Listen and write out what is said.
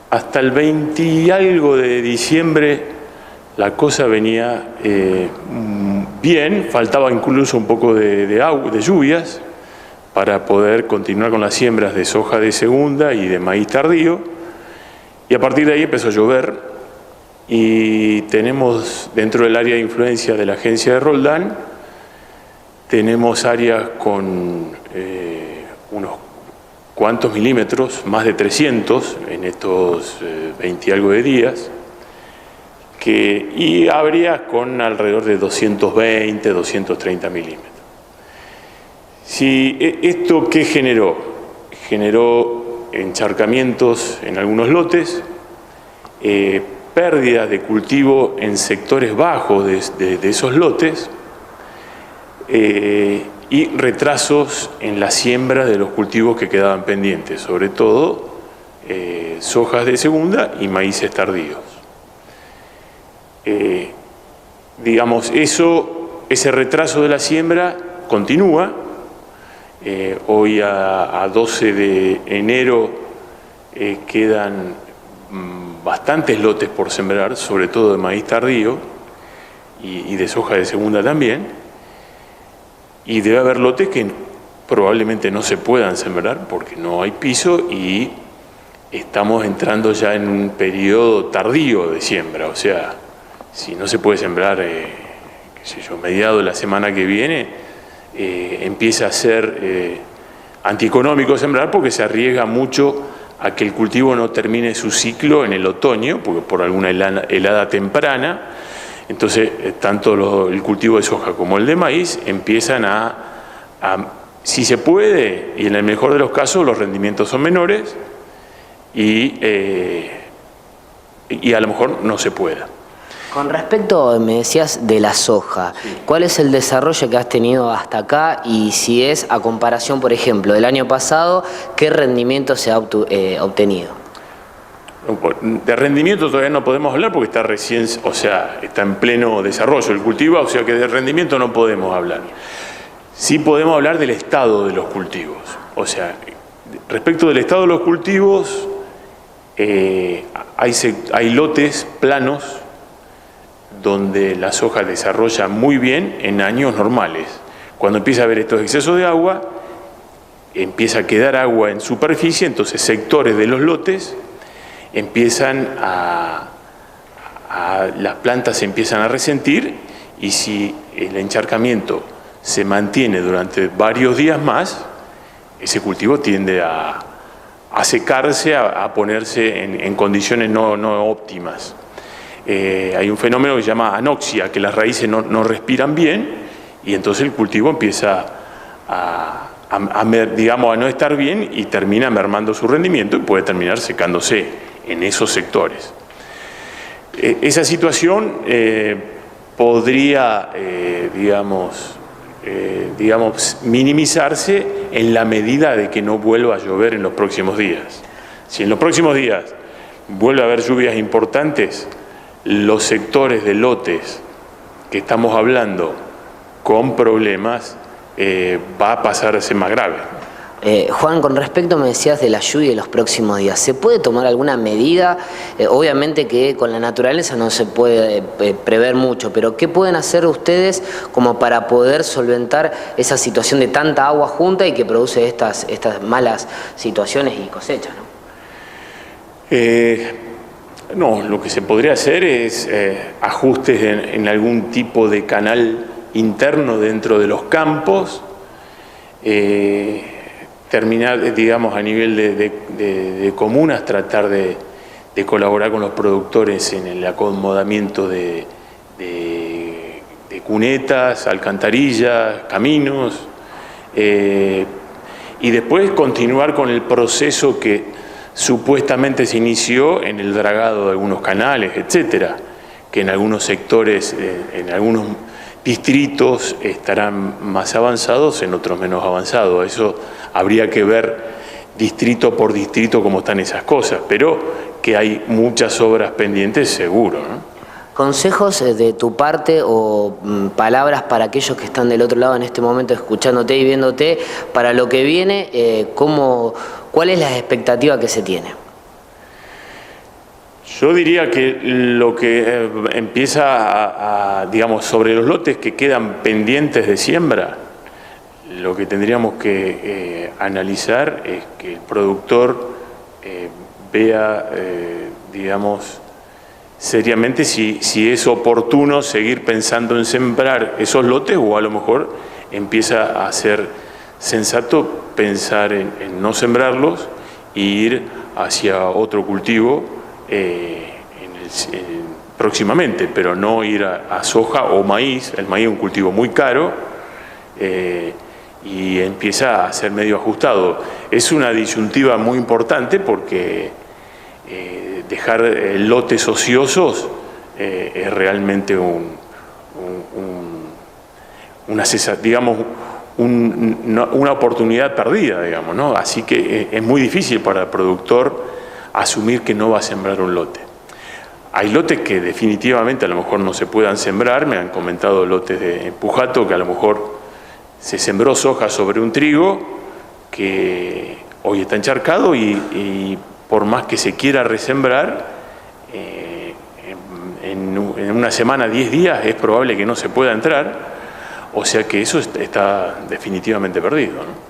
hasta el 20 y algo de diciembre la cosa venía bien, faltaba incluso un poco de agua, de lluvias, para poder continuar con las siembras de soja de segunda y de maíz tardío, y a partir de ahí empezó a llover, y tenemos dentro del área de influencia de la agencia de Roldán, tenemos áreas con unos cuantos milímetros, más de 300 en estos 20 y algo de días, y áreas con alrededor de 220, 230 milímetros. ¿Esto qué generó? Generó encharcamientos en algunos lotes, pérdidas de cultivo en sectores bajos de esos lotes, y retrasos en la siembra de los cultivos que quedaban pendientes, sobre todo sojas de segunda y maíces tardíos. Digamos, ese retraso de la siembra continúa. Hoy a 12 de enero quedan bastantes lotes por sembrar, sobre todo de maíz tardío y de soja de segunda también, y debe haber lotes que probablemente no se puedan sembrar porque no hay piso y estamos entrando ya en un periodo tardío de siembra. O sea, si no se puede sembrar, qué sé yo, mediado de la semana que viene, empieza a ser antieconómico sembrar porque se arriesga mucho a que el cultivo no termine su ciclo en el otoño, porque por alguna helada temprana. Entonces, tanto el cultivo de soja como el de maíz empiezan si se puede, y en el mejor de los casos, los rendimientos son menores y a lo mejor no se pueda. Con respecto, me decías, de la soja, sí, ¿cuál es el desarrollo que has tenido hasta acá? Y si es a comparación, por ejemplo, del año pasado, ¿qué rendimiento se ha obtenido? De rendimiento todavía no podemos hablar porque está recién, o sea, está en pleno desarrollo el cultivo, o sea que de rendimiento no podemos hablar. Sí podemos hablar del estado de los cultivos. O sea, respecto del estado de los cultivos, hay lotes planos donde la soja desarrolla muy bien en años normales. Cuando empieza a haber estos excesos de agua, empieza a quedar agua en superficie, entonces sectores de los lotes empiezan las plantas se empiezan a resentir, y si el encharcamiento se mantiene durante varios días más, ese cultivo tiende a secarse, a ponerse en condiciones no óptimas. Hay un fenómeno que se llama anoxia, que las raíces no respiran bien, y entonces el cultivo empieza digamos, a no estar bien y termina mermando su rendimiento y puede terminar secándose en esos sectores. Esa situación podría, digamos, minimizarse en la medida de que no vuelva a llover en los próximos días. Si en los próximos días vuelve a haber lluvias importantes, los sectores de lotes que estamos hablando con problemas va a pasar a ser más grave. Juan, con respecto, me decías de la lluvia de los próximos días, ¿se puede tomar alguna medida? Obviamente que con la naturaleza no se puede prever mucho, pero ¿qué pueden hacer ustedes como para poder solventar esa situación de tanta agua junta y que produce estas malas situaciones y cosechas, ¿no? Lo que se podría hacer es ajustes en algún tipo de canal interno dentro de los campos, terminar, digamos, a nivel de comunas, tratar de colaborar con los productores en el acomodamiento de cunetas, alcantarillas, caminos, y después continuar con el proceso que supuestamente se inició en el dragado de algunos canales, etcétera, que en algunos sectores, en algunos distritos estarán más avanzados, en otros menos avanzados. Eso habría que ver distrito por distrito cómo están esas cosas, pero que hay muchas obras pendientes, seguro, ¿no? ¿Consejos de tu parte o palabras para aquellos que están del otro lado en este momento escuchándote y viéndote para lo que viene? ¿Cuál es la expectativa que se tiene? Yo diría que lo que empieza digamos, sobre los lotes que quedan pendientes de siembra, lo que tendríamos que analizar es que el productor vea, digamos, seriamente si es oportuno seguir pensando en sembrar esos lotes, o a lo mejor empieza a ser sensato pensar en no sembrarlos e ir hacia otro cultivo próximamente, pero no ir a soja o maíz. El maíz es un cultivo muy caro y empieza a ser medio ajustado. Es una disyuntiva muy importante porque dejar lotes ociosos es realmente una oportunidad perdida, digamos, ¿no? Así que es muy difícil para el productor asumir que no va a sembrar un lote. Hay lotes que definitivamente a lo mejor no se puedan sembrar. Me han comentado lotes de Pujato que a lo mejor se sembró soja sobre un trigo que hoy está encharcado y por más que se quiera resembrar, en una semana, 10 días, es probable que no se pueda entrar, o sea que eso está definitivamente perdido, ¿no?